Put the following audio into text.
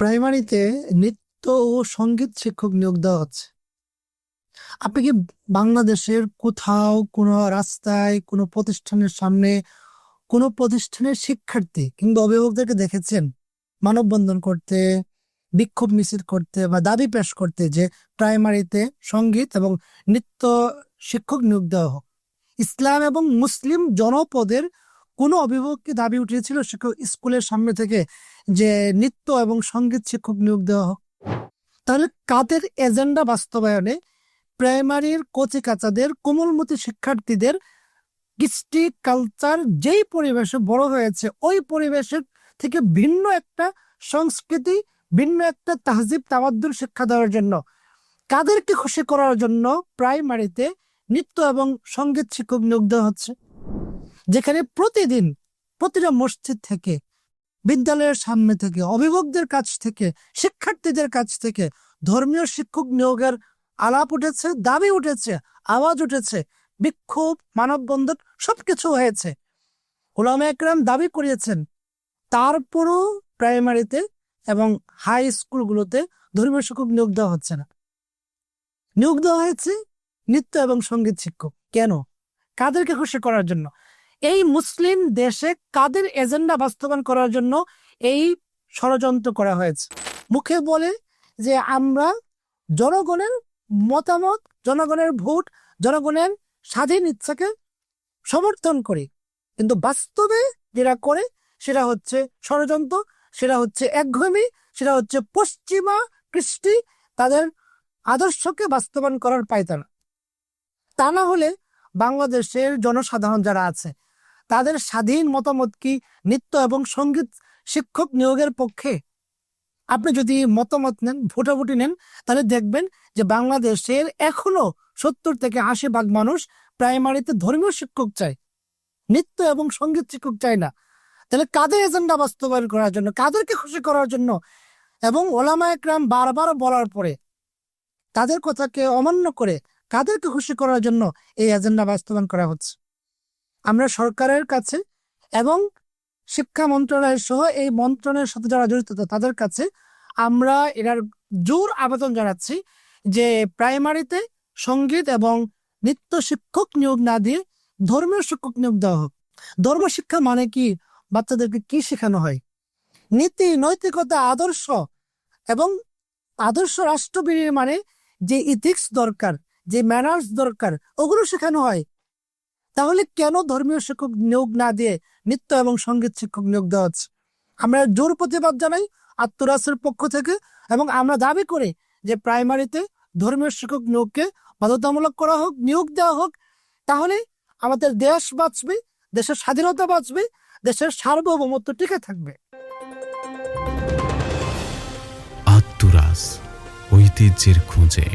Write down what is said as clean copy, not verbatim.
প্রাইমারিতে নৃত্য ও সঙ্গীত শিক্ষক নিয়োগ দেওয়া হচ্ছে। আপনি কি বাংলাদেশের কোথাও কোনো রাস্তায় কোনো প্রতিষ্ঠানের সামনে কোনো প্রতিষ্ঠানের শিক্ষার্থী কিংবা অভিভাবকদেরকে দেখেছেন মানববন্ধন করতে, বিক্ষোভ মিছিল করতে বা দাবি পেশ করতে যে প্রাইমারিতে সঙ্গীত এবং নৃত্য শিক্ষক নিয়োগ দেওয়া হোক? ইসলাম এবং মুসলিম জনপদের কোনো অভিভাবককে দাবি উঠিয়েছিল স্কুলের সামনে থেকে যে নৃত্য এবং সঙ্গীত শিক্ষক নিয়োগ দেওয়া হোক? তাহলে কাদের এজেন্ডা বাস্তবায়নে প্রাইমারির কচি কাচাদের কোমলমতি শিক্ষার্থীদের কৃষ্টি কালচার যেই পরিবেশে বড় হয়েছে ওই পরিবেশের থেকে ভিন্ন একটা সংস্কৃতি, ভিন্ন একটা তাহজিব তাওয়াদ্দুর শিক্ষা দেওয়ার জন্য কাদেরকে খুশি করার জন্য প্রাইমারিতে নৃত্য এবং সঙ্গীত শিক্ষক নিয়োগ দেওয়া হচ্ছে? যেখানে প্রতিদিন প্রতিটা মসজিদ থেকে, বিদ্যালয়ের সামনে থেকে, অভিভাবকদের কাছ থেকে, শিক্ষার্থীদের কাছ থেকে ধর্মীয় শিক্ষক নিয়োগের আলাপ উঠেছে, দাবি উঠেছে, আওয়াজ উঠেছে, বিক্ষোভ, মানববন্ধন সবকিছু হয়েছে, উলামা একরাম দাবি করিয়েছেন। তারপরও প্রাইমারিতে এবং হাই স্কুলগুলোতে ধর্মীয় শিক্ষক নিয়োগ দেওয়া হচ্ছে না। নিয়োগ দেওয়া হয়েছে নৃত্য এবং সঙ্গীত শিক্ষক। কেন? কাদেরকে খুশি করার জন্য? এই মুসলিম দেশে কাদের এজেন্ডা বাস্তবায়ন করার জন্য এই ষড়যন্ত্র করা হয়েছে? মুখে বলে যে আমরা জনগণের মতামত, জনগণের ভোট, জনগণের স্বাধীন ইচ্ছাকে সমর্থন করি, কিন্তু বাস্তবে যেটা করে সেটা হচ্ছে ষড়যন্ত্র, সেটা হচ্ছে একঘেয়েমি, সেটা হচ্ছে পশ্চিমা কৃষ্টি তাদের আদর্শকে বাস্তবায়ন করার পায়তারা। তা না হলে বাংলাদেশের জনসাধারণ যারা আছে তাদের স্বাধীন মতামত কি নৃত্য এবং সঙ্গীত শিক্ষক নিয়োগের পক্ষে? আপনি যদি মতামত নেন, ভোটাভুটি নেন, তাহলে দেখবেন যে বাংলাদেশের এখনো 70-80% মানুষ প্রাইমারিতে ধর্মীয় শিক্ষক চায়, নৃত্য এবং সঙ্গীত শিক্ষক চায় না। তাহলে কাদের এজেন্ডা বাস্তবায়ন করার জন্য, কাদেরকে খুশি করার জন্য এবং ওলামা একরাম বারবার বলার পরে তাদের কথাকে অমান্য করে কাদেরকে খুশি করার জন্য এই এজেন্ডা বাস্তবায়ন করা হচ্ছে? আমরা সরকারের কাছে এবং শিক্ষা মন্ত্রণালয় সহ এই মন্ত্রণালয়ের সাথে যারা জড়িত তাদের কাছে আমরা এটার জোর আবেদন জানাচ্ছি যে প্রাইমারিতে সঙ্গীত এবং নৃত্য শিক্ষক নিয়োগ না দিয়ে ধর্মীয় শিক্ষক নিয়োগ দেওয়া হোক। ধর্মশিক্ষা মানে কি? বাচ্চাদেরকে কি শেখানো হয়? নীতি, নৈতিকতা, আদর্শ এবং আদর্শ রাষ্ট্রবিধির মানে যে ইথিক্স দরকার, যে ম্যানার্স দরকার, ওগুলো শেখানো হয়। তাহলে কেন ধর্মীয় শিক্ষক নিয়োগ না দিয়ে নৃত্য এবং সঙ্গীত শিক্ষক নিয়োগ দেওয়া হচ্ছে? আমরা জোর প্রতিবাদ জানাই আত্মরাসের পক্ষ থেকে এবং আমরা দাবি করি যে প্রাইমারিতে ধর্মীয় শিক্ষক নিয়োগকে বাধ্যতামূলক করা হোক, নিয়োগ দেওয়া হোক। তাহলে আমাদের দেশ বাঁচবে, দেশের স্বাধীনতা বাঁচবে, দেশের সার্বভৌমত্ব টিকে থাকবে। আত্মরাস, ঐতিহ্যের খোঁজে।